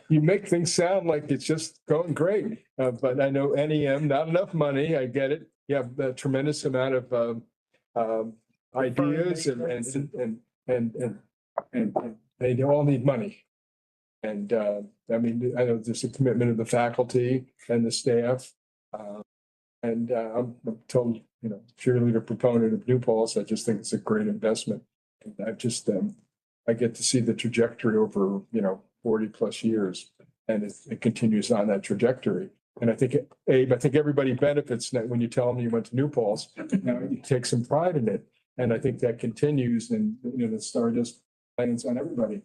You make things sound like it's just going great, but I know NEM, not enough money. I get it. You have a tremendous amount of ideas and they all need money. And I mean, I know there's a commitment of the faculty and the staff. I'm told, cheerleader proponent of New Paltz. I just think it's a great investment. And I get to see the trajectory over, 40 plus years, and it continues on that trajectory. And I think, Abe, everybody benefits when you tell them you went to New Paltz. You take some pride in it. And I think that continues, and, the Stardust lands on everybody.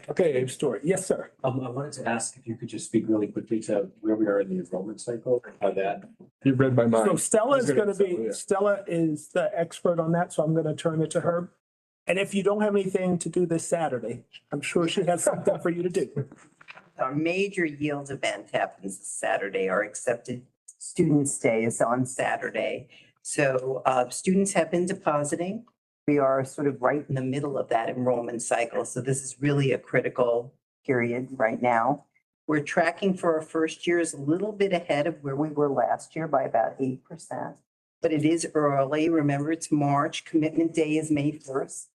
Okay, Abe Story. Yes, sir. I wanted to ask if you could just speak really quickly to where we are in the enrollment cycle, how that. You read my mind. So Stella is the expert on that, so I'm going to turn it to her. And if you don't have anything to do this Saturday, I'm sure she has something for you to do. Our major yield event happens this Saturday. Our accepted Students' Day is on Saturday. So students have been depositing. We are sort of right in the middle of that enrollment cycle. So this is really a critical period right now. We're tracking for our first years a little bit ahead of where we were last year by about 8%. But it is early. Remember, it's March. Commitment Day is May 1st.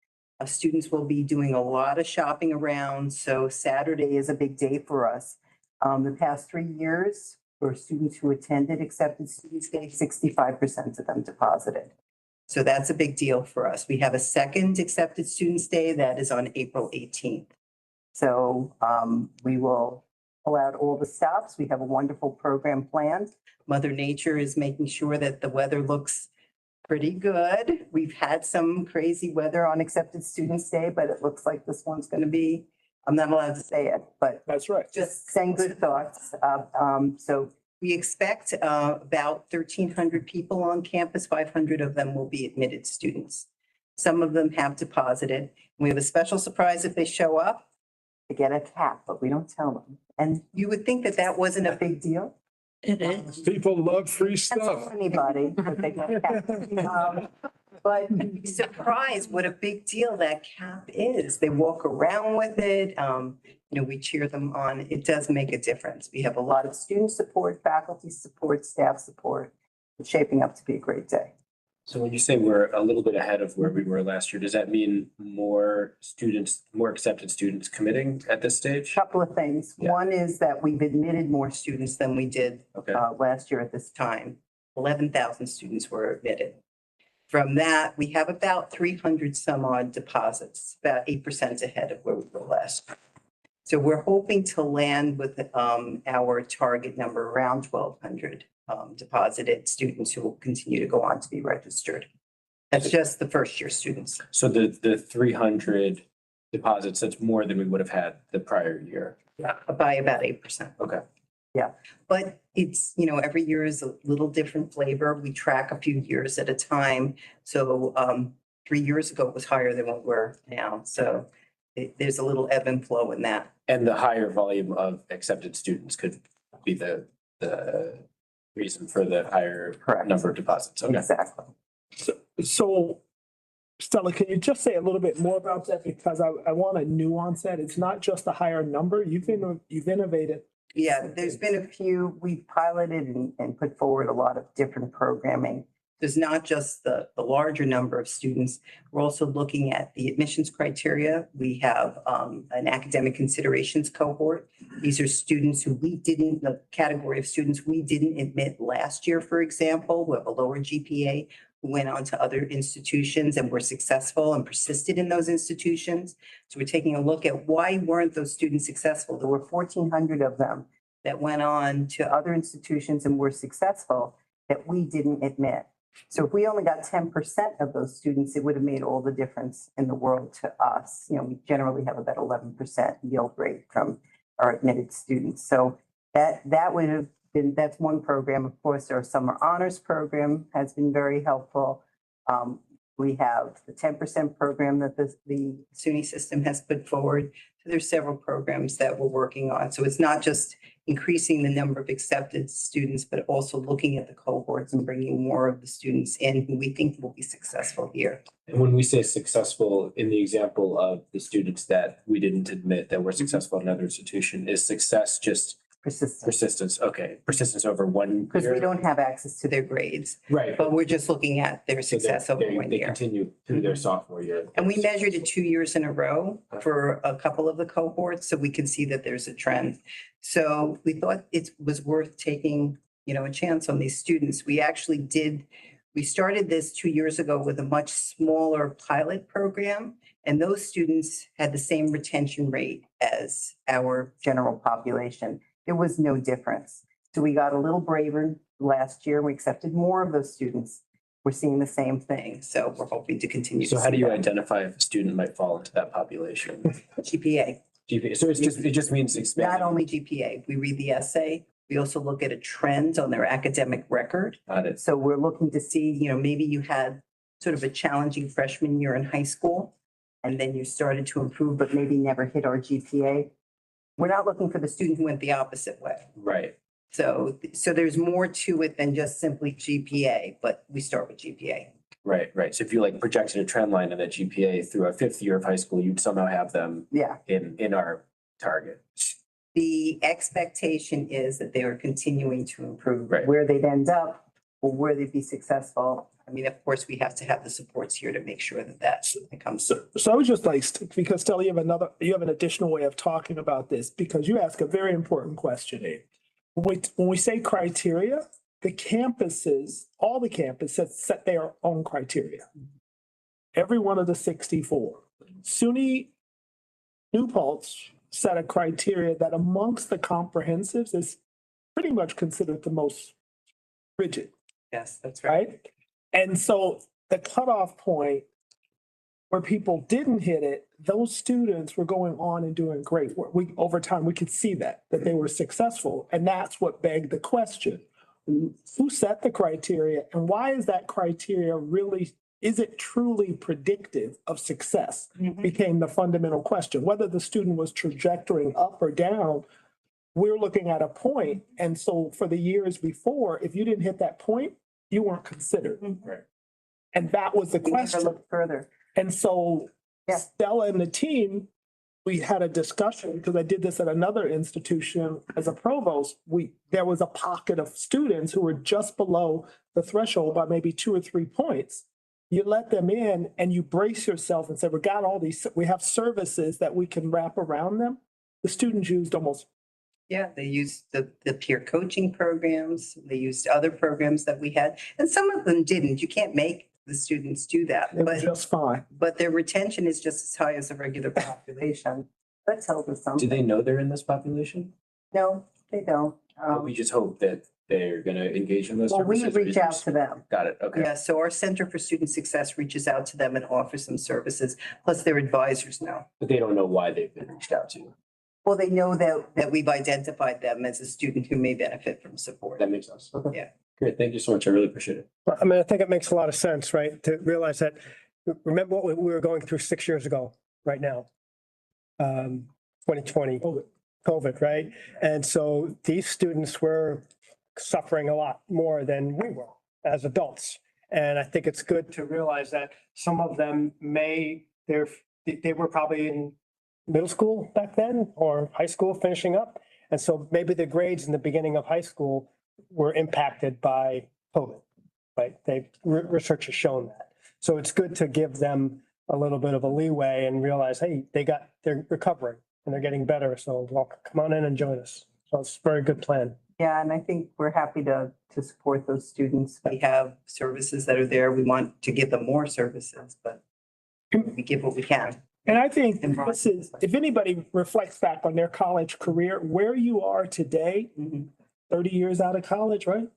Students will be doing a lot of shopping around. So Saturday is a big day for us. The past 3 years, for students who attended Accepted Students Day, 65% of them deposited. So that's a big deal for us. We have a second Accepted Students Day that is on April 18th. So we will pull out all the stops. We have a wonderful program planned. Mother Nature is making sure that the weather looks pretty good. We've had some crazy weather on Accepted Students Day, but it looks like this one's going to be, I'm not allowed to say it, but that's right. Just saying good thoughts. So we expect about 1,300 people on campus. 500 of them will be admitted students. Some of them have deposited. We have a special surprise if they show up. They get a cap, but we don't tell them. And you would think that that wasn't a big deal. It is. People love free That's stuff. anybody, but they get a cap. But you'd be surprised what a big deal that cap is. They walk around with it. We cheer them on. It does make a difference. We have a lot of student support, faculty support, staff support. It's shaping up to be a great day. So when you say we're a little bit ahead of where we were last year, does that mean more accepted students committing at this stage? Couple of things. Yeah. One is that we've admitted more students than we did last year at this time. 11,000 students were admitted. From that, we have about 300 some odd deposits, about 8% ahead of where we were last year. So we're hoping to land with our target number around 1,200 deposited students who will continue to go on to be registered. That's just the first year students. So the 300 deposits, that's more than we would have had the prior year. Yeah, by about 8%. Okay. Yeah, but it's, every year is a little different flavor. We track a few years at a time. So 3 years ago it was higher than what we're now. So there's a little ebb and flow in that. And the higher volume of accepted students could be the reason for the higher number of deposits. Okay. Exactly. So Stella, can you just say a little bit more about that? Because I want to nuance that. It's not just a higher number. You've innovated. Yeah, there's been a few, we've piloted and put forward a lot of different programming. There's not just the larger number of students. We're also looking at the admissions criteria. We have an academic considerations cohort. These are students who the category of students we didn't admit last year, for example, who have a lower GPA, who went on to other institutions and were successful and persisted in those institutions. So we're taking a look at why weren't those students successful? There were 1,400 of them that went on to other institutions and were successful that we didn't admit. So if we only got 10% of those students, it would have made all the difference in the world to us. We generally have about 11% yield rate from our admitted students. So that would have been, that's one program. Of course, our summer honors program has been very helpful. We have the 10% program that the SUNY system has put forward. So there's several programs that we're working on. So it's not just, increasing the number of accepted students, but also looking at the cohorts and bringing more of the students in who we think will be successful here. And when we say successful, in the example of the students that we didn't admit that were successful in another institution, is success just Persistence, persistence? Okay, persistence over 1 because we year? don't have access to their grades, Right. but we're just looking at their So success over 1 They year. continue through their sophomore year. And we measured it 2 years in a row for a couple of the cohorts, so we can see that there's a trend. So we thought it was worth taking, a chance on these students. We started this 2 years ago with a much smaller pilot program, and those students had the same retention rate as our general population. There was no difference. So we got a little braver last year. We accepted more of those students. We're seeing the same thing, so we're hoping to continue to So see how do you that. identify if a student might fall into that population? GPA, GPA, so it just means not expanding. only GPA. We read the essay. We also look at a trend on their academic record. Got it. So we're looking to see, maybe you had sort of a challenging freshman year in high school, and then you started to improve, but maybe never hit our GPA. We're not looking for the student who went the opposite way. Right. So there's more to it than just simply GPA, but we start with GPA. Right. So if you like projected a trend line of that GPA through a 5th year of high school, you'd somehow have them Yeah. in our target. The expectation is that they are continuing to improve. Right. Where they'd end up or where they'd be successful. I mean, of course, we have to have the supports here to make sure that comes. So I was just like, because Stella, you have an additional way of talking about this, because you ask a very important question, Abe. When we say criteria, the campuses, all the campuses set their own criteria. Every one of the 64. SUNY New Paltz set a criteria that amongst the comprehensives is pretty much considered the most rigid, Yes, that's right. right? And so the cutoff point where people didn't hit it, those students were going on and doing great. Over time, we could see that they were successful. And that's what begged the question. Who set the criteria and why is that criteria is it truly predictive of success? Became the fundamental question. Whether the student was trajectorying up or down, we're looking at a point. And so for the years before, if you didn't hit that point, you weren't considered. Right. And that was the We never question. looked further. And so Yeah. Stella and the team, we had a discussion because I did this at another institution as a provost. There was a pocket of students who were just below the threshold by maybe 2 or 3 points. You let them in and you brace yourself and say, we have services that we can wrap around them. The students used almost. Yeah, they used the peer coaching programs. They used other programs that we had, and some of them didn't. You can't make the students do that, It was just fine. but their retention is just as high as the regular population. That tells us Do something. they know they're in this population? No, they don't. But we just hope that they're gonna engage in those Well, we services. reach out to them. Got it. Okay. Yeah, so our Center for Student Success reaches out to them and offers them services, plus their advisors know. But they don't know why they've been reached out to. Well, they know that we've identified them as a student who may benefit from support. That makes sense. Okay. Yeah. Great. Thank you so much. I really appreciate it. I mean, I think it makes a lot of sense, right? To realize that, remember what we were going through 6 years ago, right now. 2020, COVID, right? And so these students were suffering a lot more than we were as adults. And I think it's good to realize that some of them they were probably in middle school back then or high school finishing up. And so maybe the grades in the beginning of high school were impacted by COVID, right? Research has shown that. So it's good to give them a little bit of a leeway and realize, hey, they're recovering and they're getting better. So come on in and join us. So it's a very good plan. Yeah, and I think we're happy to support those students. We have services that are there. We want to give them more services, but we give what we can. And I think this is, if anybody reflects back on their college career, where you are today, 30 years out of college, right?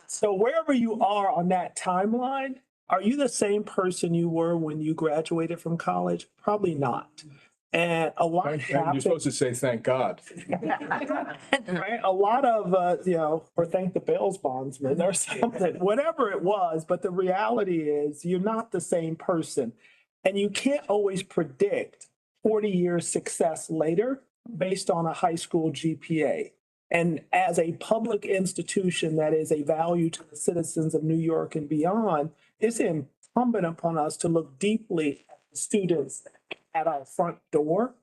So wherever you are on that timeline, are you the same person you were when you graduated from college? Probably not. And a lot You're happened. supposed to say, thank God. Right? A lot of, or thank the Bills bondsman or something, whatever it was. But the reality is you're not the same person. And you can't always predict 40 years success later. based on a high school GPA. And as a public institution that is a value to the citizens of New York and beyond, it's incumbent upon us to look deeply at the students at our front door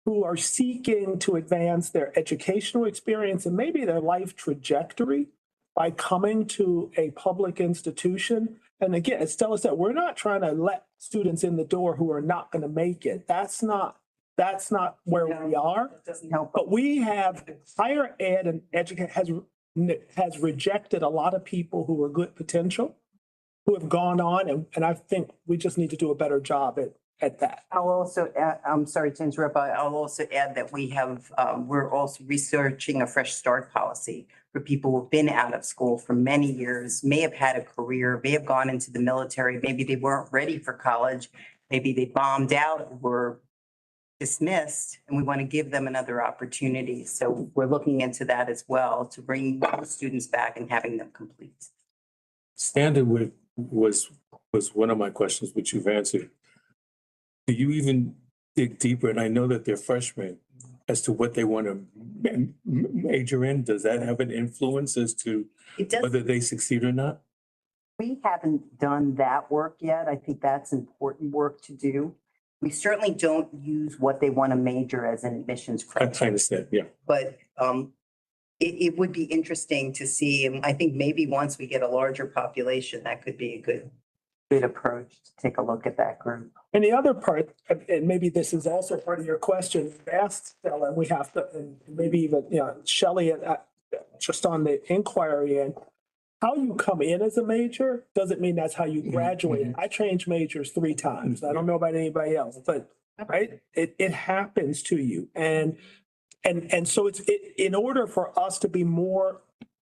who are seeking to advance their educational experience and maybe their life trajectory by coming to a public institution. And again, as Stella said, we're not trying to let students in the door who are not going to make it. That's not where we are. It doesn't help. But we have higher ed and education has rejected a lot of people who were good potential, who have gone on, and I think we just need to do a better job at that. I'll also add, I'm sorry to interrupt, but I'll also add that we have, we're also researching a fresh start policy for people who've been out of school for many years, may have had a career, may have gone into the military, maybe they weren't ready for college, maybe they bombed out, were dismissed, and we want to give them another opportunity. So we're looking into that as well, to bring those students back and having them complete. Standard was one of my questions, which you've answered. Do you even dig deeper? And I know that they're freshmen as to what they want to major in. Does that have an influence as to It does. whether they succeed or not? We haven't done that work yet. I think that's important work to do. We certainly don't use what they want to major as an admissions I criteria, understand, yeah. but it would be interesting to see. And I think maybe once we get a larger population, that could be a good approach to take a look at that group. And the other part, and maybe this is also part of your question, asked Stella, and we have to, and maybe even, Shelley, just on the inquiry, and how you come in as a major doesn't mean that's how you graduate. I changed majors 3 times. I don't know about anybody else, but right, it happens to you. And so it's in order for us to be more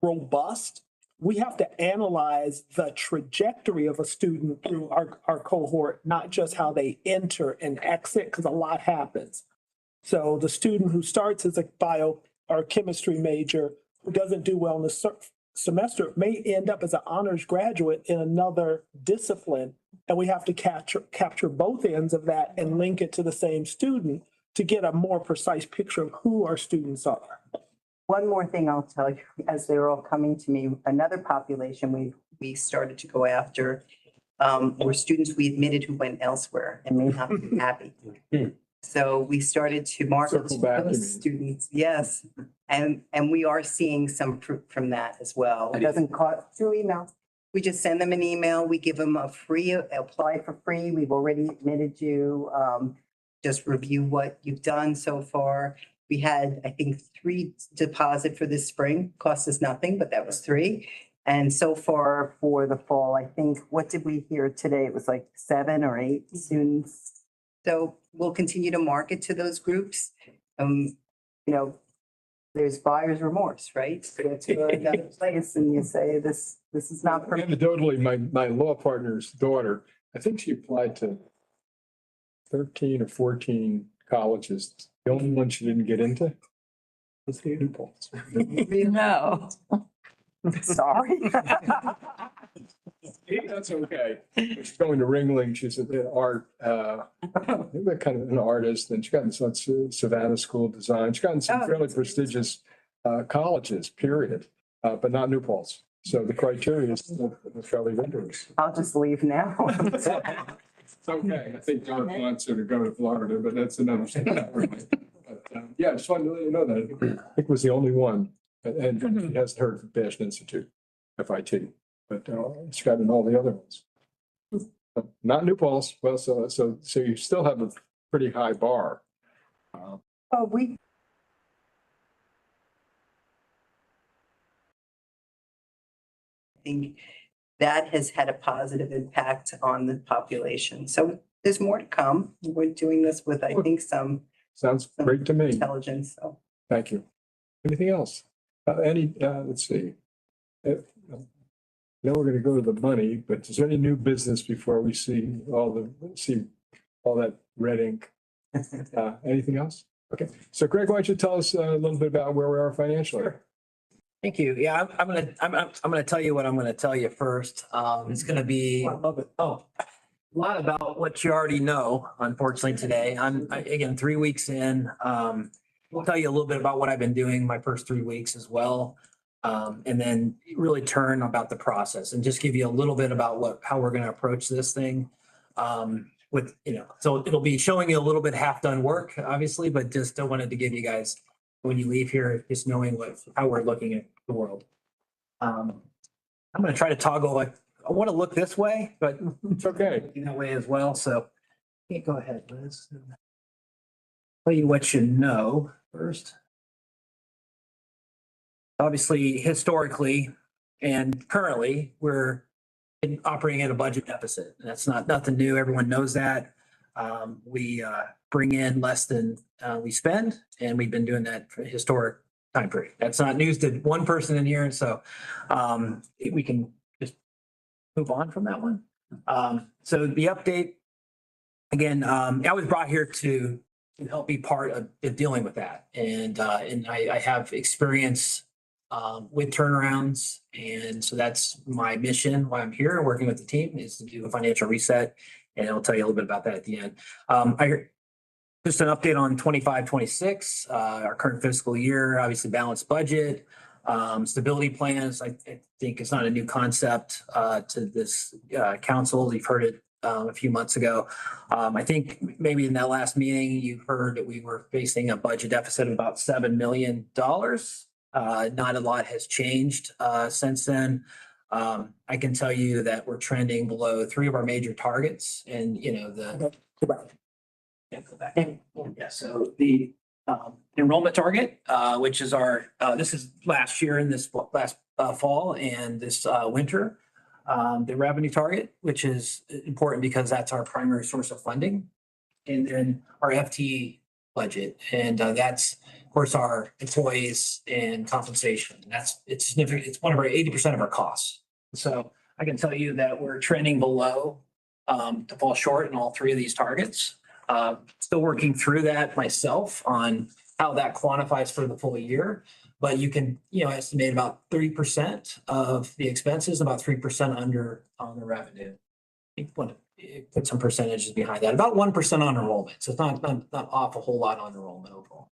robust, we have to analyze the trajectory of a student through our cohort, not just how they enter and exit, because a lot happens. So the student who starts as a bio or chemistry major who doesn't do well in the semester may end up as an honors graduate in another discipline. And we have to capture both ends of that and link it to the same student to get a more precise picture of who our students are. One more thing I'll tell you, as they're all coming to me, another population we started to go after were students we admitted who went elsewhere and may not be happy. So we started to market to Circle back, you mean. those students, yes. And we are seeing some fruit from that as well. It doesn't cost, through email. We just send them an email, we give them a free, apply for free, we've already admitted you. Just review what you've done so far. We had, I think, 3 deposit for this spring, cost us nothing, but that was 3. And so far for the fall, I think, what did we hear today? It was like 7 or 8 students. So we'll continue to market to those groups. There's buyer's remorse, right? So go to another place and you say, this is not for me. Anecdotally, my law partner's daughter, I think she applied to 13 or 14 colleges. The only one she didn't get into was the Paltz. No. Sorry. That's okay. She's going to Ringling. She's an art, kind of an artist, and she got into Savannah School of Design. She's gotten some fairly prestigious colleges, period, but not New Paltz. So the criteria is fairly rigorous. I'll just leave now. It's okay. I think John wants her to go to Florida, but that's another story. But, yeah, I just wanted to let you know that. I think it was the only one, and she hasn't heard from Passion Institute, FIT, but she's gotten all the other ones. Not New Paltz. Well, so you still have a pretty high bar. We think that has had a positive impact on the population. So there's more to come. We're doing this with, I think, some Sounds great to me. intelligence. So Thank you. Anything else? Let's see. Now we're gonna go to the money, but is there any new business before we see all that red ink? Anything else? Okay, so Greg, why don't you tell us a little bit about where we are financially? Sure. Thank you. Yeah, I'm gonna tell you what I'm gonna tell you first. It's gonna be, I love it. a lot about what you already know, unfortunately, today. I'm again 3 weeks in. we'll tell you a little bit about what I've been doing my first 3 weeks as well. And then really turn about the process and just give you a little bit about how we're going to approach this thing. With, so it'll be showing you a little bit half done work, obviously, but just still wanted to give you guys, when you leave here, just knowing how we're looking at the world. I'm going to try to toggle, I want to look this way, but It's okay. that way as well. So okay, go ahead, Liz. Tell you what you know first. Obviously, historically and currently, we're operating at a budget deficit. That's nothing new. Everyone knows that. We bring in less than we spend, and we've been doing that for a historic time period. That's not news to one person in here, and so we can just move on from that one. So the update, again, I was brought here to help be part of dealing with that, and I have experience with turnarounds. And so that's my mission, why I'm here working with the team, is to do a financial reset. And I'll tell you a little bit about that at the end. Just an update on 25-26, our current fiscal year, obviously balanced budget, stability plans. I think it's not a new concept to this council. You've heard it a few months ago. I think maybe in that last meeting, you heard that we were facing a budget deficit of about $7 million. Not a lot has changed since then. I can tell you that we're trending below 3 of our major targets, and Go back. go back. Yeah, so the enrollment target, which is this is last year and this last fall and this winter. The revenue target, which is important because that's our primary source of funding, and then our FTE budget, and that's of course our employees and compensation. It's significant. It's one of our 80% of our costs. So I can tell you that we're trending below to fall short in all 3 of these targets. Still working through that myself on how that quantifies for the full year, but you can estimate about 30% of the expenses, about 3% under on the revenue. You want to put some percentages behind that, about 1% on enrollment. So it's not off a whole lot on enrollment overall.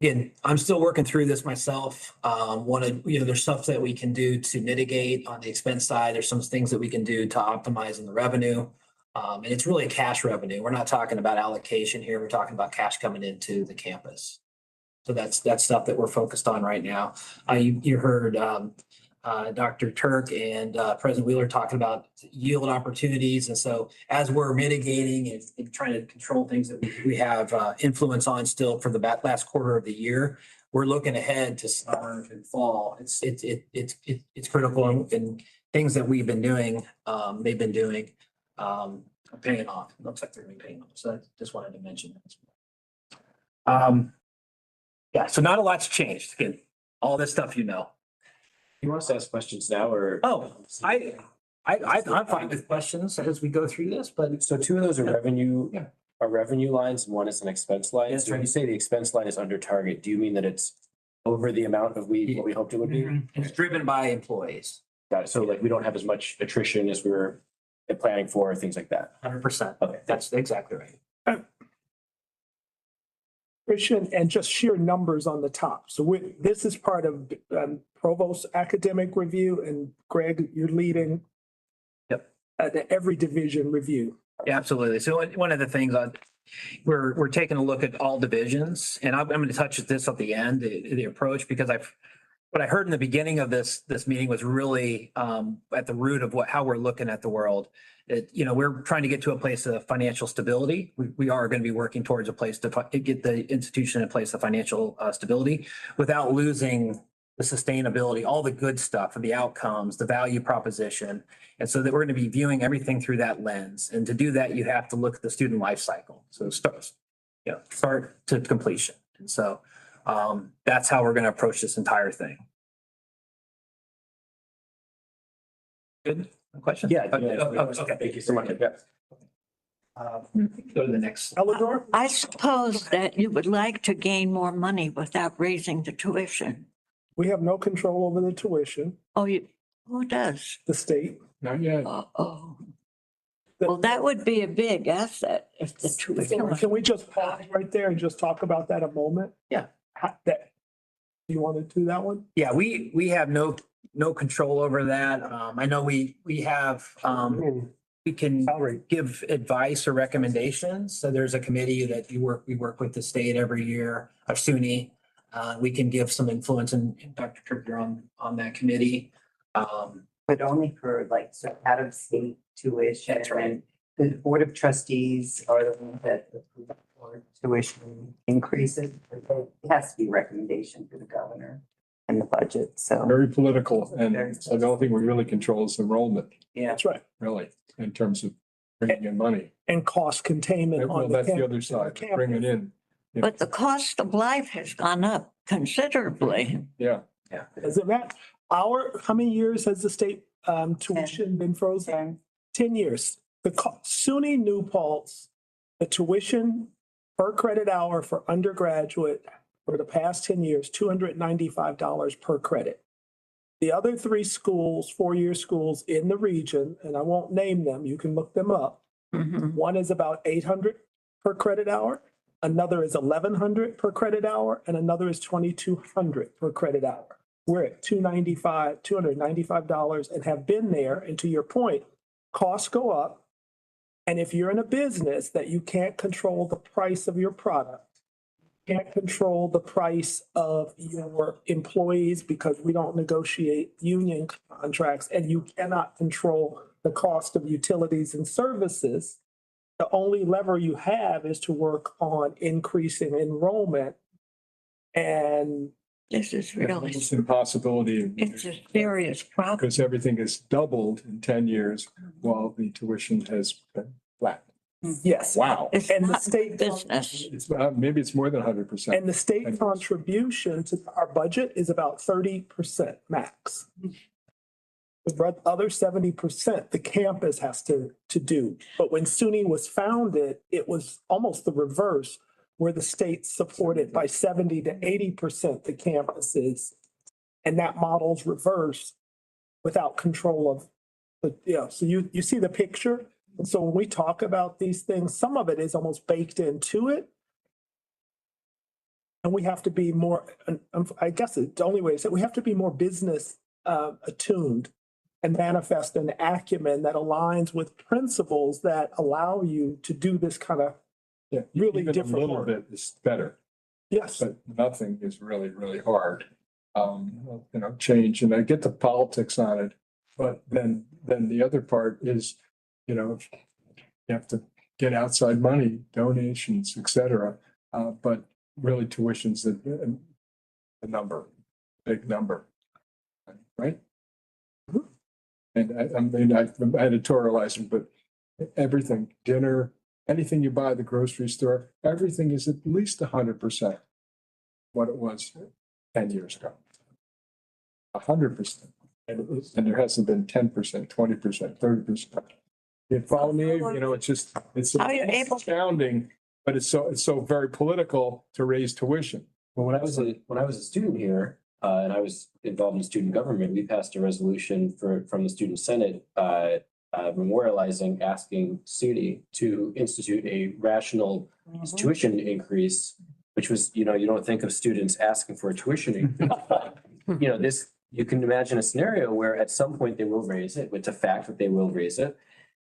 Again, I'm still working through this myself. There's stuff that we can do to mitigate on the expense side. There's some things that we can do to optimize in the revenue. And it's really a cash revenue. We're not talking about allocation here. We're talking about cash coming into the campus. So that's stuff that we're focused on right now. You heard Dr. Turk and President Wheeler talking about yield opportunities. And so as we're mitigating and trying to control things that we have influence on still for the last quarter of the year, we're looking ahead to summer and fall. It's critical, and things that we've been doing, they've been doing, paying off. It looks like they're going to be paying off. So I just wanted to mention that. Yeah, so not a lot's changed. Again, all this stuff, You want us to ask questions now or? Oh, I'm fine with questions as we go through this, but So 2 of those are revenue, Yeah. are revenue lines, and 1 is an expense line. That's So when right. you say the expense line is under target, do you mean that it's over the amount of what we hoped it would be? it's driven by employees, Got it. So like we don't have as much attrition as we were planning for, things like that. 100%. Okay. That's exactly right. Christian, and just sheer numbers on the top. So this is part of Provost's academic review, and Greg, you're leading. Yep. The every division review. Yeah, absolutely. So one of the things we're taking a look at all divisions, and I'm going to touch this at the end, the approach, because what I heard in the beginning of this meeting was really at the root of how we're looking at the world. We're trying to get to a place of financial stability. We are going to be working towards a place to get the institution in place of financial stability without losing the sustainability, all the good stuff, and the outcomes, the value proposition. And so that we're going to be viewing everything through that lens. And to do that, you have to look at the student life cycle. So start to completion. And so that's how we're going to approach this entire thing. Good question? Yeah. Okay. Thank you so much. Yeah. Go to the next. Eleanor? I suppose that you would like to gain more money without raising the tuition. We have no control over the tuition, Oh, who does? the state. Not yet. Oh, Well, that would be a big asset if the tuition. Can we just pause right there and just talk about that a moment? Yeah. You want to do that one? Yeah, we have no control over that. I know we have, we can Salary. give advice or recommendations. So there's a committee that we work with the state every year, of SUNY. We can give some influence, and Dr. Tripp, you're on that committee. But only for like, so out of state tuition. That's right. And the Board of Trustees are the ones that approve for tuition increases. It has to be a recommendation for the governor and the budget, so. Very political, and so the only thing we really control is enrollment, Yeah. That's right. really, in terms of bringing in money. And cost containment Well, on that's the campus. other side, bringing in, But the cost of life has gone up considerably. yeah. Is it that, how many years has the state tuition been frozen? 10 years. The SUNY New Paltz, the tuition per credit hour for undergraduate for the past 10 years, $295 per credit. The other three schools, four-year schools in the region, and I won't name them, you can look them up. Mhm. One is about 800 per credit hour, another is 1,100 per credit hour, and another is 2,200 per credit hour. We're at $295 and have been there. And to your point, costs go up. And if you're in a business that you can't control the price of your product, can't control the price of your employees because we don't negotiate union contracts, and you cannot control the cost of utilities and services, the only lever you have is to work on increasing enrollment. And This is really, It's an impossibility. it's a serious problem. Because everything has doubled in 10 years while the tuition has been flat. yes. Wow. It's And the not state business. It's, maybe it's more than 100%. And the state contribution to our budget is about 30% max. The other 70%, the campus has to do. But when SUNY was founded, it was almost the reverse, where the state supported by 70 to 80% the campuses. And that model's reversed without control of, so you see the picture? And so when we talk about these things, some of it is almost baked into it. And we have to be more, I guess the only way is that we have to be more business attuned and manifest an acumen that aligns with principles that allow you to do this kind of Yeah, really even different a little work. bit is better, Yes. but nothing is really, really hard. Change, and I get the politics on it, but then the other part is, you have to get outside money, donations, et cetera. But really tuition's the number, big number, right? And I'm editorializing, but everything, dinner, anything you buy at the grocery store, everything is at least 100% what it was 10 years ago. 100%. And there hasn't been 10%, 20%, 30%. You follow me? It's How you're able to- astounding, but it's so very political to raise tuition. Well, when I was a student here, and I was involved in student government, we passed a resolution from the student senate, memorializing, asking SUNY to institute a rational tuition increase, which was, you don't think of students asking for a tuition increase. You can imagine a scenario where at some point they will raise it. It's a fact that they will raise it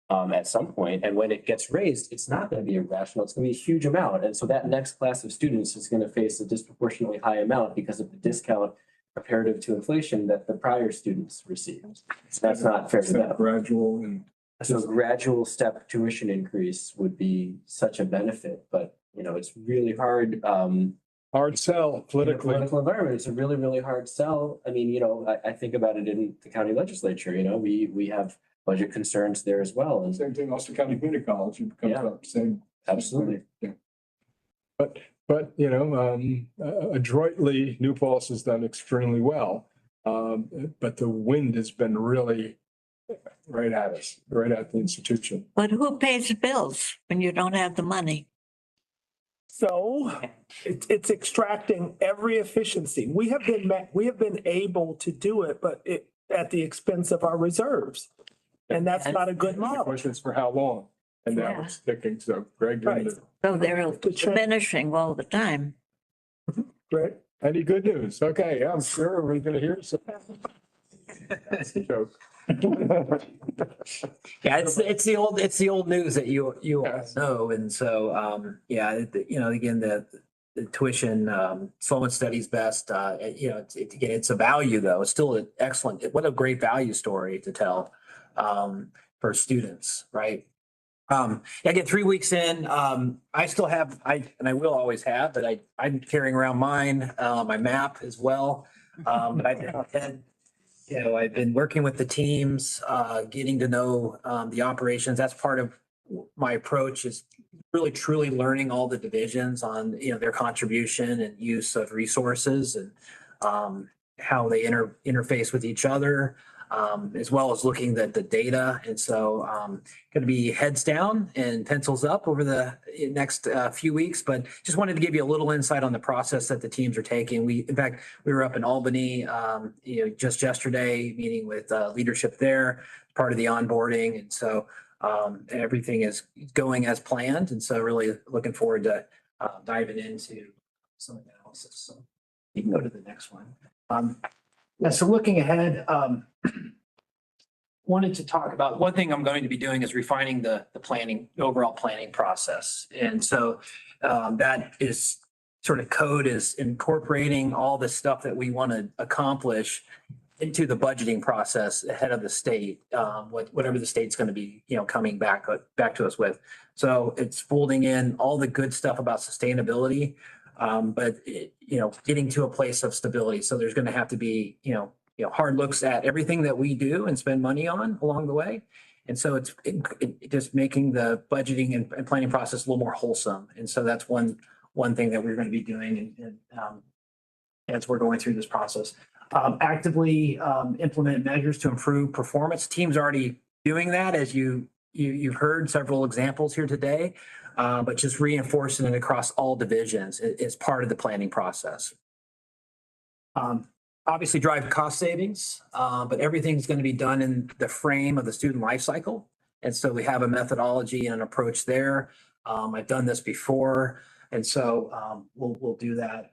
at some point. And when it gets raised, it's not going to be irrational. It's going to be a huge amount. And so that next class of students is going to face a disproportionately high amount because of the discount comparative to inflation that the prior students received. So that's not fair to them. Gradual and. So a gradual step tuition increase would be such a benefit, but it's really hard. Hard sell In a politically. political environment, it's a really, really hard sell. I mean, I think about it in the county legislature, we have budget concerns there as well. And Same thing, Ulster County Community College, it comes Yeah. up, same. Absolutely. Yeah. But, adroitly, New Paltz has done extremely well. But the wind has been really right at us, right at the institution. But who pays the bills when you don't have the money? So it's extracting every efficiency. We have been able to do it, but at the expense of our reserves. And that's not a good The model. question is for how long? And now Yeah. it's sticking. So Greg, you're in the- So they're The check- diminishing all the time. Right? any good news? Okay, I'm sure we're gonna hear some. That's a joke. Yeah, it's the old news that you all Yes. know. And so, again, the tuition, slow and steady is best. Again, it's a value though. It's still an excellent, what a great value story to tell, for students, right? Again, 3 weeks in, I still have, and I will always have, but I'm carrying around mine, my map as well. But I've been working with the teams, getting to know, the operations. That's part of my approach is really truly learning all the divisions on, their contribution and use of resources and, how they interface with each other, as well as looking at the data. And so, going to be heads down and pencils up over the next few weeks, but just wanted to give you a little insight on the process that the teams are taking. In fact, we were up in Albany, just yesterday, meeting with leadership there, part of the onboarding. And so everything is going as planned. And so really looking forward to diving into some analysis. So you can go to the next one. So looking ahead, wanted to talk about, one thing I'm going to be doing is refining the overall planning process. And so that is sort of code is incorporating all the stuff that we want to accomplish into the budgeting process ahead of the state, whatever the state's going to be, coming back to us with. So it's folding in all the good stuff about sustainability, but getting to a place of stability. So there's going to have to be, hard looks at everything that we do and spend money on along the way. And so it's just making the budgeting and planning process a little more wholesome. And so that's one thing that we're going to be doing and as we're going through this process. Actively implement measures to improve performance. Teams already doing that, as you've heard several examples here today, but just reinforcing it across all divisions is part of the planning process. Obviously drive cost savings, but everything's going to be done in the frame of the student life cycle. And so we have a methodology and an approach there. I've done this before, and so we'll do that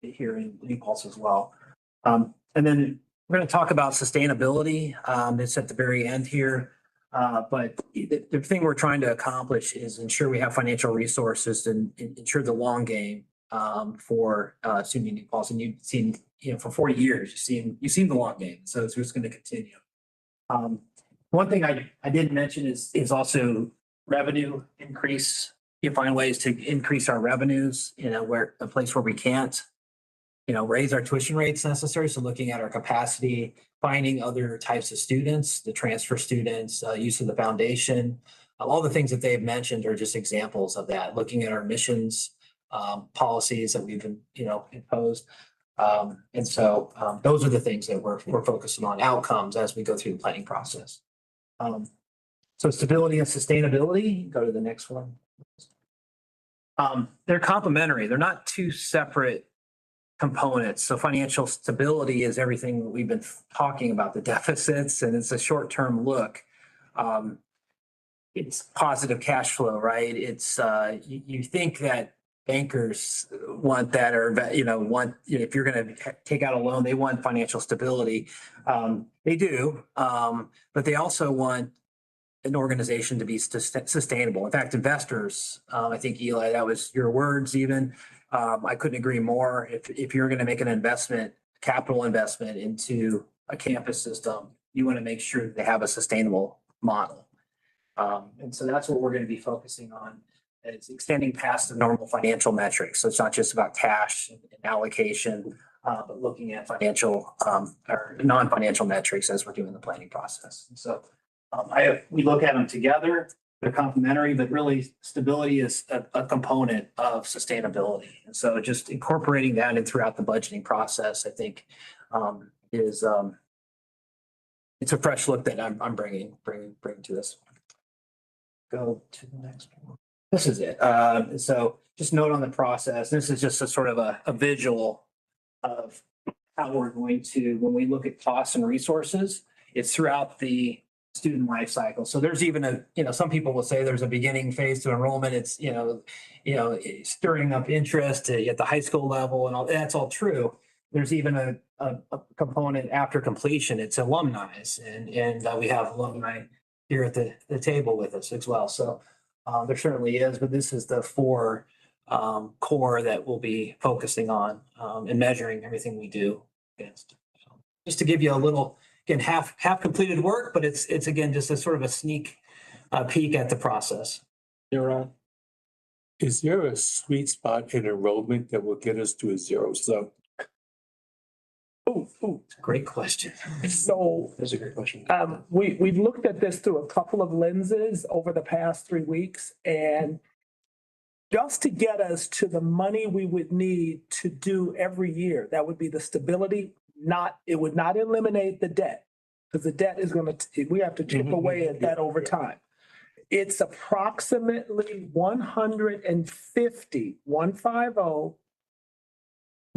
here in Paltz as well. And then we're going to talk about sustainability. It's at the very end here. But the thing we're trying to accomplish is ensure we have financial resources and ensure the long game for SUNY New Paltz. And you've seen, for 40 years, you've seen the long game. So it's just going to continue. One thing I didn't mention is also revenue increase. You find ways to increase our revenues, a place where we can't, raise our tuition rates necessary. So looking at our capacity, finding other types of students, the transfer students, use of the foundation, all the things that they've mentioned are just examples of that. Looking at our missions, policies that we've been, imposed. And so those are the things that we're focusing on, outcomes as we go through the planning process. So stability and sustainability, go to the next one. They're complementary. They're not two separate components. So financial stability is everything that we've been talking about, the deficits, and it's a short-term look. It's positive cash flow, right? It's you think that bankers want that, or if you're going to take out a loan, they want financial stability. They do, but they also want an organization to be sustainable. In fact, investors, I think, Eli, that was your words even. I couldn't agree more. If you're going to make an investment, capital investment into a campus system, you want to make sure that they have a sustainable model. And so that's what we're going to be focusing on. It's extending past the normal financial metrics. So it's not just about cash and allocation, but looking at financial or non-financial metrics as we're doing the planning process. And so we look at them together. They're complementary, but really stability is a component of sustainability. And so just incorporating that in throughout the budgeting process, I think, is it's a fresh look that I'm bringing to this. Go to the next one. This is it. So just note on the process. This is just a sort of a visual of how we're going to, when we look at costs and resources, it's throughout the student life cycle. So there's even some people will say there's a beginning phase to enrollment. It's, stirring up interest at the high school level and all, that's all true. There's even a component after completion, it's alumni, and we have alumni here at the table with us as well. So there certainly is, but this is the four core that we'll be focusing on and measuring everything we do against. So just to give you a little, again, half completed work, but it's again just a sort of a sneak peek at the process. You're on. Is there a sweet spot in enrollment that will get us to a zero sum? Great question. So That's a great question. we've looked at this through a couple of lenses over the past 3 weeks, and just to get us to the money we would need to do every year, that would be the stability, it would not eliminate the debt, because the debt is we have to chip away at that over time. It's approximately 150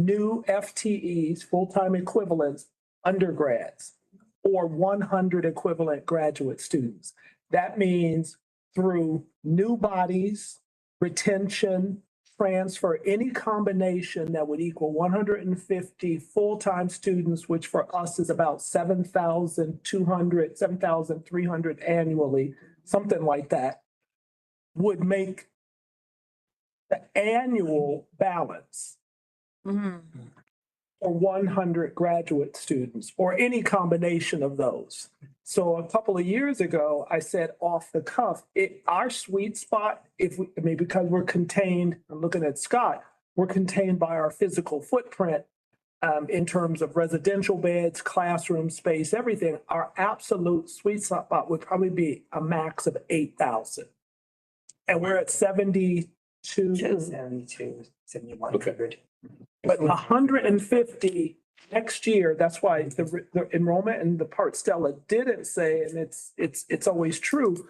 new FTEs, full-time equivalents, undergrads, or 100 equivalent graduate students. That means through new bodies, retention, transfer, any combination that would equal 150 full-time students, which for us is about 7,200, 7,300 annually, something like that, would make the annual balance or 100 graduate students, or any combination of those. So a couple of years ago, I said off the cuff, our sweet spot, because we're contained, I'm looking at Scott, we're contained by our physical footprint in terms of residential beds, classroom space, everything. Our absolute sweet spot would probably be a max of 8,000. And we're at 72. 72, 7,100. But 150 next year, that's why the enrollment and the part Stella didn't say, and it's always true.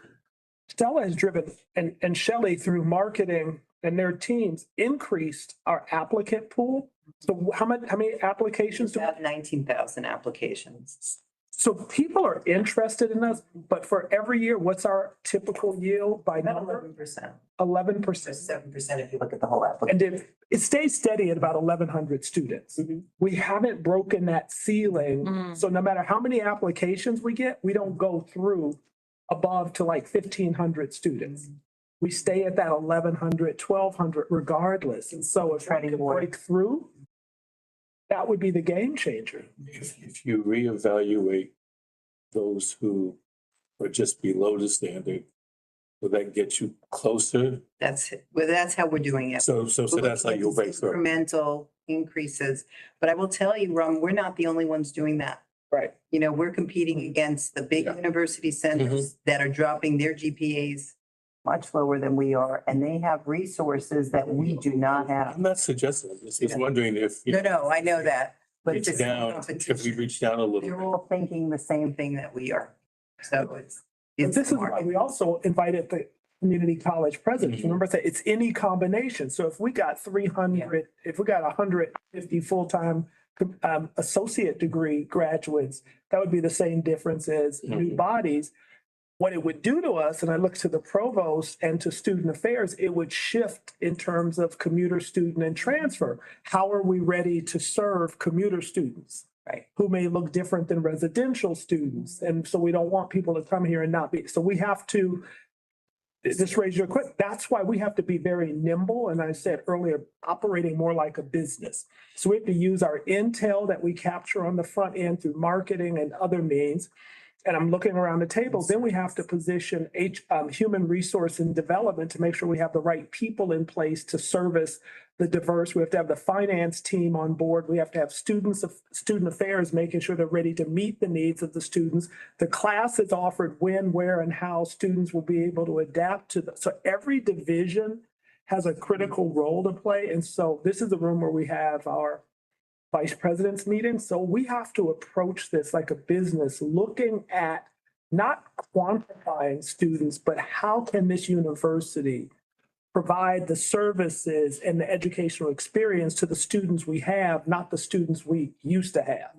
Stella has driven, and Shelley through marketing and their teams increased our applicant pool. So how many applications do we? About 19,000 applications. So people are interested in us, but for every year, what's our typical yield by About number? 11%. 11%. 7% if you look at the whole application. And if it stays steady at about 1,100 students, we haven't broken that ceiling. So no matter how many applications we get, we don't go through above to like 1,500 students. We stay at that 1,100, 1,200 regardless. And so if we can break through, that would be the game changer. If you reevaluate those who are just below the standard, will that get you closer? That's how we're doing it. So that's how you'll break through. Incremental increases. But I will tell you, Rum, we're not the only ones doing that. Right. We're competing against the big university centers that are dropping their GPAs much lower than we are, and they have resources that we do not have. I'm not suggesting, I'm just wondering if. No, I know that, but Reach it's down, if we reach down a little they're bit. all thinking the same thing that we are. So But it's this is why we also invited the community college presidents. Remember, I said it's any combination. So if we got 300, if we got 150 full-time associate degree graduates, that would be the same difference as new bodies. What it would do to us, and I look to the provost and to student affairs, it would shift in terms of commuter student and transfer. How are we ready to serve commuter students? Right. Who may look different than residential students. And so we don't want people to come here and not be. So we have to just raise your quick. That's why we have to be very nimble. And I said earlier, operating more like a business. So we have to use our intel that we capture on the front end through marketing and other means. And I'm looking around the table, then we have to position human resource and development to make sure we have the right people in place to service the diverse. We have to have the finance team on board. We have to have student affairs, making sure they're ready to meet the needs of the students. The class is offered when, where, and how students will be able to adapt to. So every division has a critical role to play. And so this is the room where we have our vice president's meeting. So we have to approach this like a business, looking at not quantifying students, but how can this university provide the services and the educational experience to the students we have, not the students we used to have.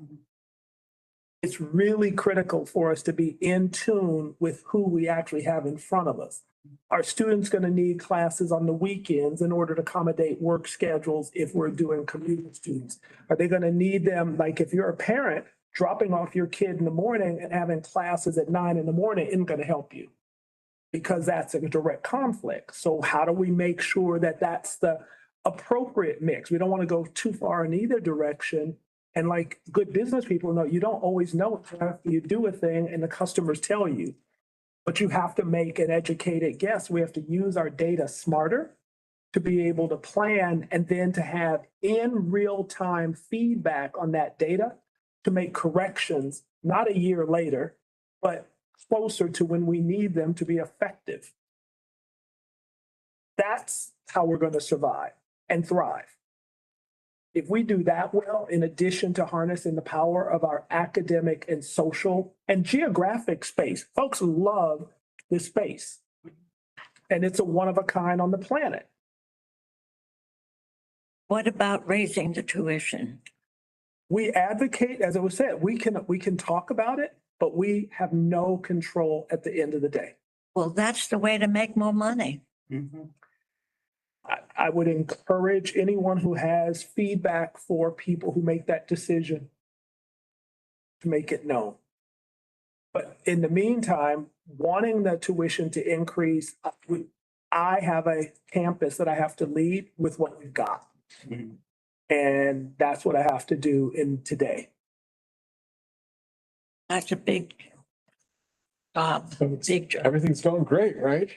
it's really critical for us to be in tune with who we actually have in front of us. Are students going to need classes on the weekends in order to accommodate work schedules if we're doing commuting students? Are they going to need them, like if you're a parent, dropping off your kid in the morning and having classes at 9 in the morning isn't going to help you because that's a direct conflict. So how do we make sure that that's the appropriate mix? We don't want to go too far in either direction. And like good business people know, you don't always know until after you do a thing and the customers tell you. But you have to make an educated guess. We have to use our data smarter to be able to plan and then to have in real time feedback on that data to make corrections, not a year later, but closer to when we need them to be effective. That's how we're going to survive and thrive. If we do that well, in addition to harnessing the power of our academic and social and geographic space, folks love this space. And it's a one of a kind on the planet. What about raising the tuition? We advocate, as it was said, we can talk about it, but we have no control at the end of the day. Well, that's the way to make more money. I would encourage anyone who has feedback for people who make that decision to make it known. But in the meantime, wanting the tuition to increase, I have a campus that I have to lead with what we've got. And that's what I have to do in today. That's a big job, big job. Everything's going great, right?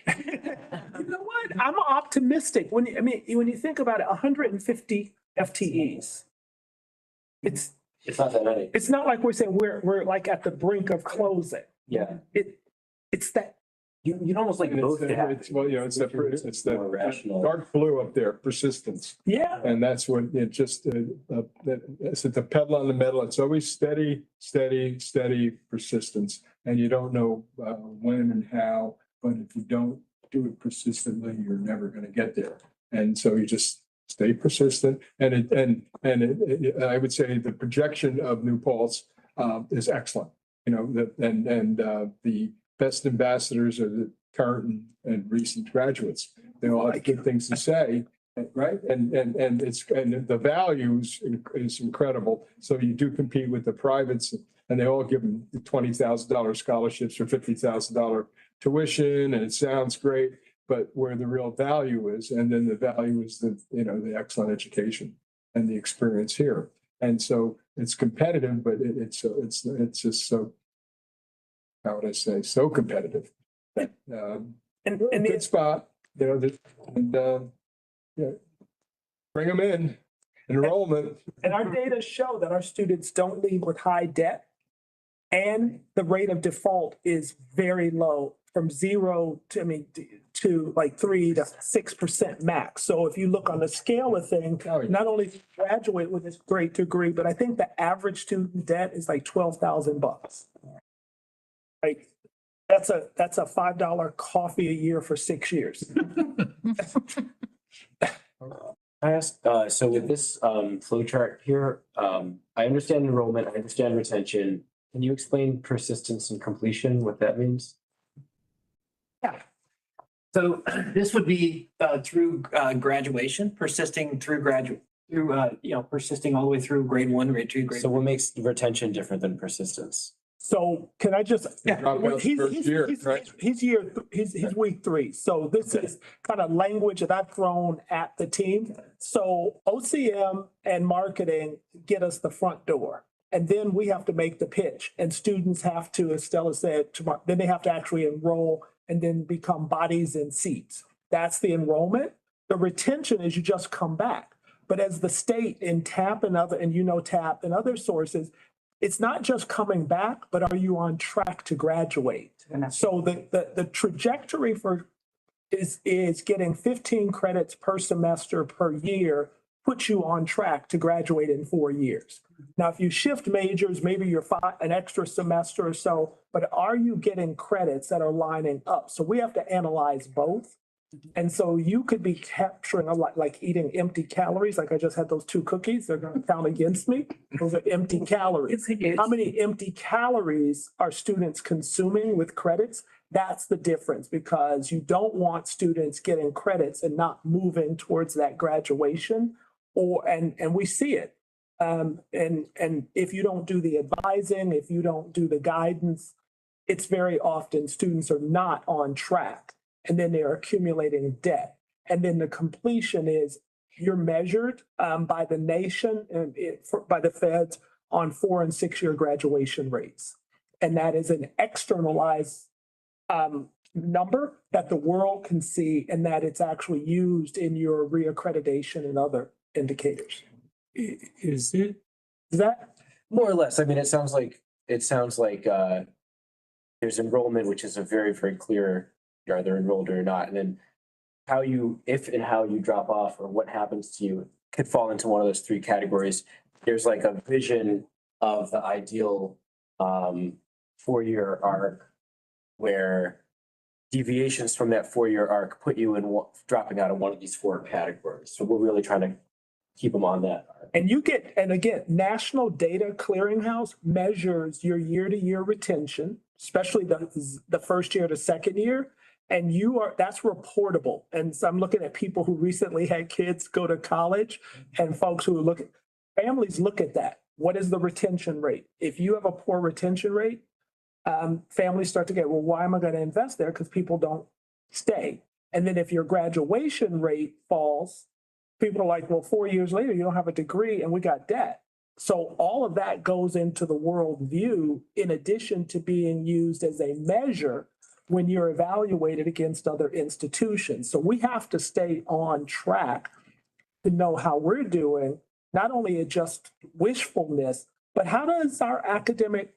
You know what? I'm optimistic. When you think about it, 150 FTEs. It's not that many. It's not like we're saying we're like at the brink of closing. Yeah. It's that. You'd almost like both to have. Well, you know, it's the More rational. dark blue up there, persistence. Yeah. And that's what it just, it's the pedal on the metal. It's always steady, steady, steady persistence. And you don't know when and how, but if you don't do it persistently, you're never going to get there. And so you just stay persistent. And I would say the projection of New Paltz is excellent. You know, the best ambassadors are the current and recent graduates. They all have good things to say, right? And the values is incredible. So you do compete with the privates, and they all give them $20,000 scholarships or $50,000 tuition, and it sounds great, but where the real value is, and then the value is the excellent education and the experience here. And so it's competitive, but it's just so, how would I say, so competitive. And a good spot, yeah, bring them in, enrollment. And our data show that our students don't leave with high debt, and the rate of default is very low, from 0 to like 3 to 6% max. So if you look on the scale of things, not only do you graduate with this great degree, but I think the average student debt is like $12,000. Like that's a $5 coffee a year for 6 years. I ask, so with this flow chart here, I understand enrollment, I understand retention. Can you explain persistence and completion, what that means? Yeah. So this would be through graduation, persisting through persisting all the way through grade 1, grade 2, grade. So what makes retention different than persistence? So can I just, Drop out the first year, right? he's week 3. So this is kind of language that I've thrown at the team. So OCM and marketing get us the front door. And then we have to make the pitch, and students have to, as Stella said, then they have to actually enroll and then become bodies in seats. That's the enrollment. The retention is you just come back. But as the state in TAP and TAP and other sources, it's not just coming back, but are you on track to graduate? So the trajectory is getting 15 credits per semester per year puts you on track to graduate in 4 years. Now, if you shift majors, maybe you're an extra semester or so, but are you getting credits that are lining up? So we have to analyze both. And so you could be capturing a lot, like eating empty calories, like I just had those 2 cookies, they're gonna count against me. Those are empty calories. How many empty calories are students consuming with credits? That's the difference, because you don't want students getting credits and not moving towards that graduation. And we see it. And if you don't do the advising, if you don't do the guidance, it's very often students are not on track, and then they're accumulating debt. And then the completion is you're measured by the nation and by the feds on 4 and 6 year graduation rates. And that is an externalized number that the world can see, and that it's actually used in your reaccreditation and other indicators. Is it? Is that? More or less. I mean, it sounds like there's enrollment, which is a very, very clear, you're either enrolled or not. And then how you, if and how you drop off or what happens to you could fall into one of those 3 categories. There's like a vision of the ideal 4-year arc where deviations from that 4-year arc put you in dropping out of one of these 4 categories. So we're really trying to keep them on that arc. And you get, and again, National Data Clearinghouse measures your year-to-year retention, especially the first year to second year. And that's reportable. And so I'm looking at people who recently had kids go to college, and folks who families look at that. What is the retention rate? If you have a poor retention rate, families start to get, well, why am I going to invest there? Because people don't stay. And then if your graduation rate falls, people are like, well, 4 years later, you don't have a degree and we got debt. So all of that goes into the world view, in addition to being used as a measure when you're evaluated against other institutions. So we have to stay on track to know how we're doing, not only at just wishfulness, but how does our academic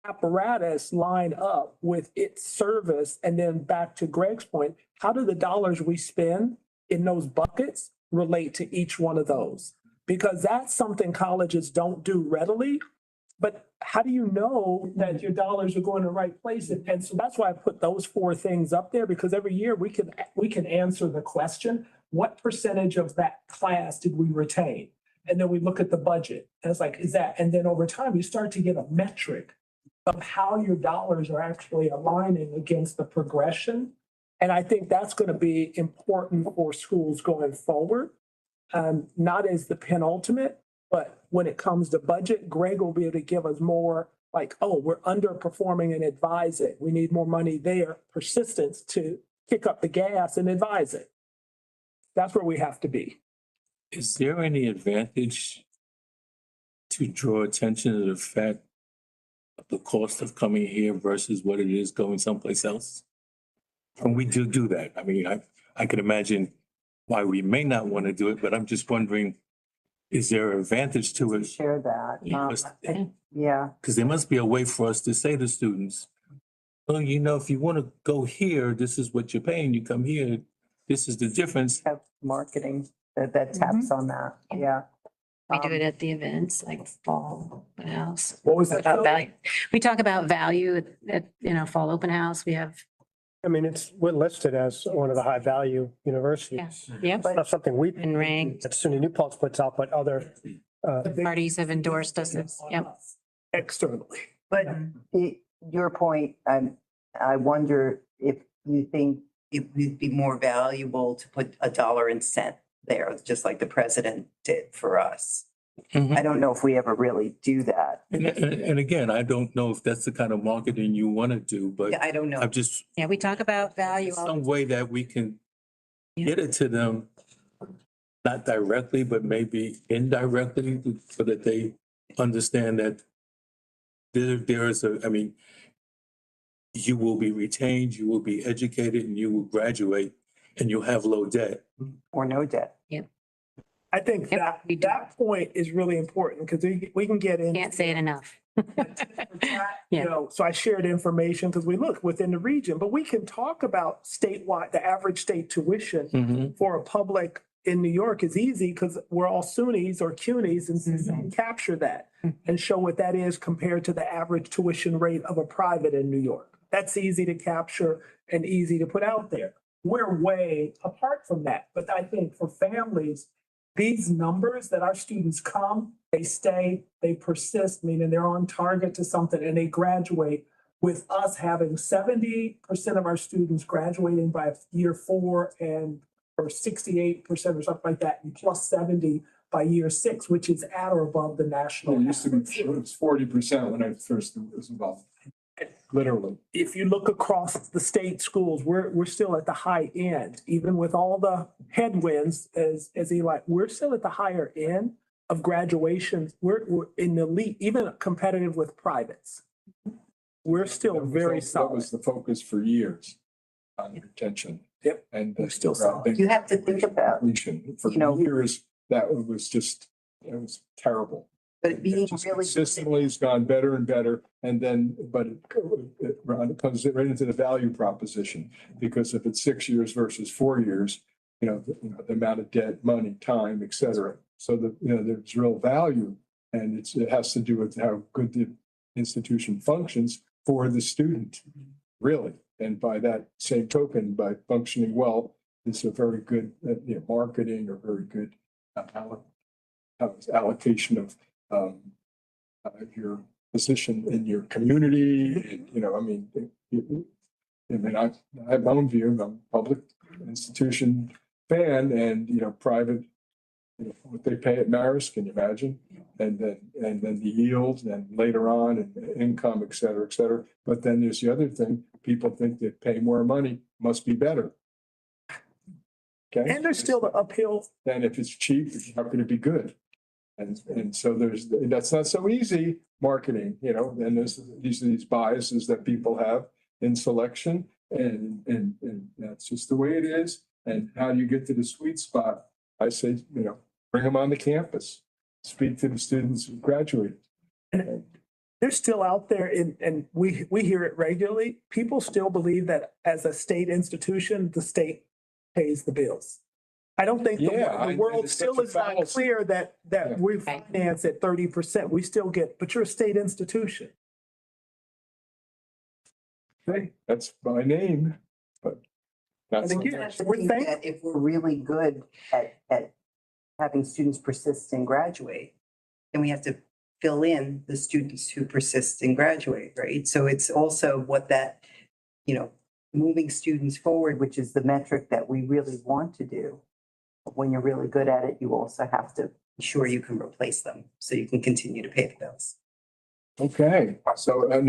apparatus line up with its service? And then back to Greg's point, how do the dollars we spend in those buckets relate to each one of those? Because that's something colleges don't do readily. But how do you know that your dollars are going to the right place? And so that's why I put those 4 things up there, because every year we can answer the question, what percentage of that class did we retain? And then we look at the budget and it's like, is that, and then over time you start to get a metric of how your dollars are actually aligning against the progression. And I think that's going to be important for schools going forward. Not as the penultimate, but when it comes to budget, Greg will be able to give us more like, oh, we're underperforming and advise it. We need more money there, persistence to kick up the gas and advise it. That's where we have to be. Is there any advantage to draw attention to the fact of the cost of coming here versus what it is going someplace else? And we do that. I mean, I can imagine why we may not want to do it, but I'm just wondering, is there an advantage to it? Share that. Because Yeah, there must be a way for us to say to students, well, you know, if you want to go here, this is what you're paying. You come here, this is the difference. have marketing that taps on that. Yeah. We do it at the events like fall open house. What was that? About value. We talk about value at, fall open house. We have, I mean, we're listed as one of the high value universities. yep, It's not something we, been ranked. that SUNY New Paltz puts out, but other, Parties have endorsed us. Yep. Externally. But your point, I wonder if you think it would be more valuable to put $1 and cent there, just like the president did for us. Mhm. I don't know if we ever really do that. And again, I don't know if that's the kind of marketing you want to do, but I don't know. I've just, Yeah, we talk about value. all some the way that we can Yeah. get it to them, not directly, but maybe indirectly, so that they understand that there is I mean, you will be retained, you will be educated, and you will graduate, and you'll have low debt. Or no debt. I think Yep, that we do. that point is really important, because we can get in. Can't say it enough. You know, so I shared information because we look within the region, but we can talk about statewide, the average state tuition Mhm. for a public in New York is easy because we're all SUNYs or CUNYs, and capture that and show what that is compared to the average tuition rate of a private in New York. That's easy to capture and easy to put out there. we're way apart from that. But I think for families, these numbers that our students come, they stay, they persist, meaning they're on target to something and they graduate, with us having 70% of our students graduating by year 4 and or 68% or something like that, and plus 70 by year 6, which is at or above the national. It used to be, it was 40% when I first was involved. Literally. If you look across the state schools, we're still at the high end, even with all the headwinds, as Eli, we're still at the higher end of graduations. We're in the elite, even competitive with privates. We're still very That solid. was the focus for years on retention. Yep. And We're still solid. You have to think about, completion. For you know, years, that was just, it was terrible. but being It just really. consistently has gone better and better, and then, but it comes right into the value proposition, because if it's 6 years versus 4 years, the amount of debt, money, time, et cetera. So there's real value, and it has to do with how good the institution functions for the student, really. And by that same token, by functioning well, it's a very good marketing or very good allocation of your position in your community. I have my own view. I'm a public institution fan, and private, what they pay at Marist, can you imagine? And then the yield, and later on, and income, et cetera, et cetera. But then there's the other thing: people think that pay more money must be better. Okay, And there's still the uphill. and if it's cheap, how can it be good? And so that's not so easy marketing, and these are these biases that people have in selection, and that's just the way it is. And how do you get to the sweet spot? I say, bring them on the campus, speak to the students who graduate. They're still out there and we hear it regularly. People still believe that as a state institution, the state pays the bills. I don't think the world it's still such a is not fallacy. clear that Yeah. we finance at 30%. We still get, but you're a state institution. Okay, that's my name, but that's. And again, we're think thankful. that if we're really good at having students persist and graduate, then we have to fill in the students who persist and graduate, right? So it's also what that, moving students forward, which is the metric that we really want to do. But when you're really good at it, you also have to ensure you can replace them so you can continue to pay the bills. Okay, so I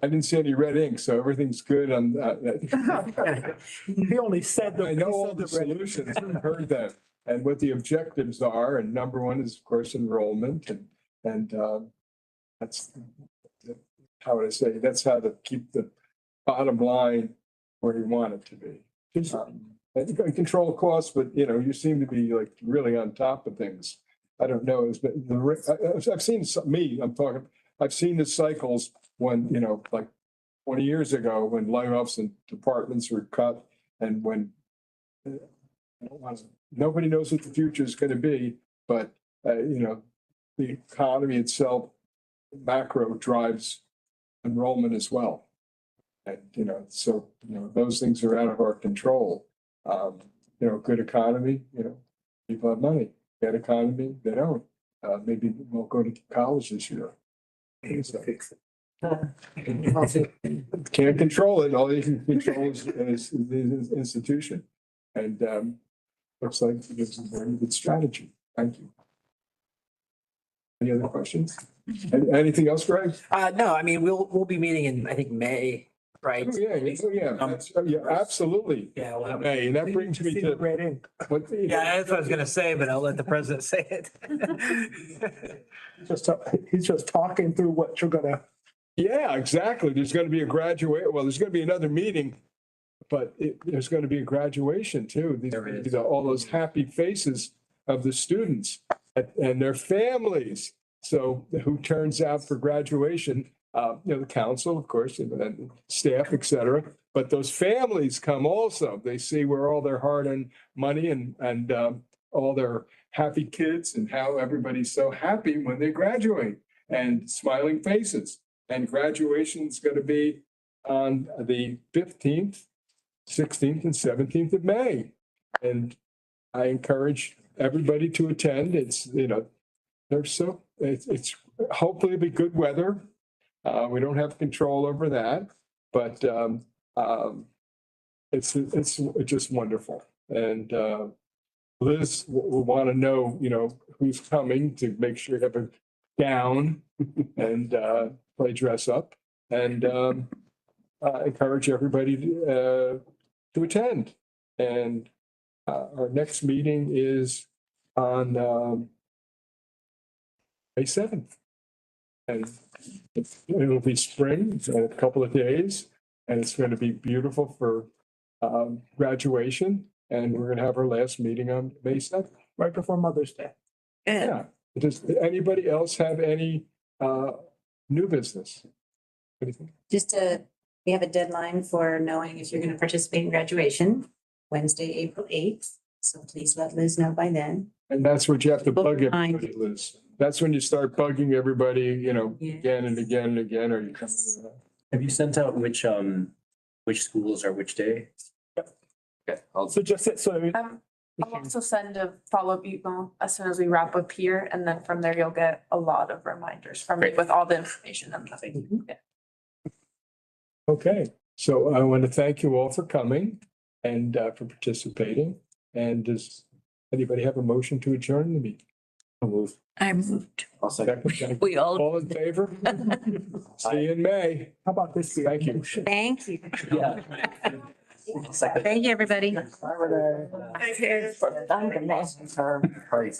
didn't see any red ink, so everything's good on that. He only said I know all the solutions, I've heard that, and what the objectives are, and number one is, of course, enrollment, and that's, how would I say, that's how to keep the bottom line where you want it to be. And you can control costs, but you seem to be like really on top of things. I don't know, I've seen I've seen the cycles when, like 20 years ago, when layoffs and departments were cut, and when nobody knows what the future is going to be, but the economy itself, macro, drives enrollment as well. And those things are out of our control. Good economy, people have money. Bad economy, they don't. Maybe won't go to college this year. So, can't control it. All you can control is the institution. And looks like it's a very good strategy. Thank you. Any other questions? Anything else, Greg? No, I mean, we'll be meeting in, I think, May, right? Yeah, absolutely. Yeah, we'll have. Hey, and that brings me to red ink. Yeah, that's what I was gonna say, but I'll let the president say it. He's just talking through what you're gonna. Yeah, exactly. There's going to be a there's going to be another meeting, but there's going to be a graduation too. All those happy faces of the students and their families. So who turns out for graduation? The council, of course, and staff, et cetera. But those families come also. They see where all their hard-earned money and all their happy kids, and how everybody's so happy when they graduate, and smiling faces. And graduation is going to be on the 15th. 16th and 17th of May. And I encourage everybody to attend. It's, it's hopefully it'll be good weather. We don't have control over that, but it's just wonderful. And Liz will want to know, who's coming to make sure you have a gown and play dress up, and encourage everybody to attend. And our next meeting is on May 7th. And it'll be spring in a couple of days, and it's going to be beautiful for graduation. And we're going to have our last meeting on May 7th. Right before Mother's Day. Yeah. Does anybody else have any new business? Anything? We have a deadline for knowing if you're going to participate in graduation, Wednesday, April 8th. So please let Liz know by then. And that's what you have to bug Fine. everybody, Liz. That's when you start bugging everybody, Yes. again and again and again, or you come. Have you sent out which schools are which day? Yep. Okay, I'll So just, I'll also send a follow-up email as soon as we wrap up here, and then from there you'll get a lot of reminders from me with all the information and nothing. Yeah. Okay, so I want to thank you all for coming and for participating. And does anybody have a motion to adjourn the meeting? I'll move. I moved. I'll second. Second. We all, All in favor? See you in May. how about this? be a Thank you. motion? thank you. Yeah. Thank you, everybody. I'm gonna ask her.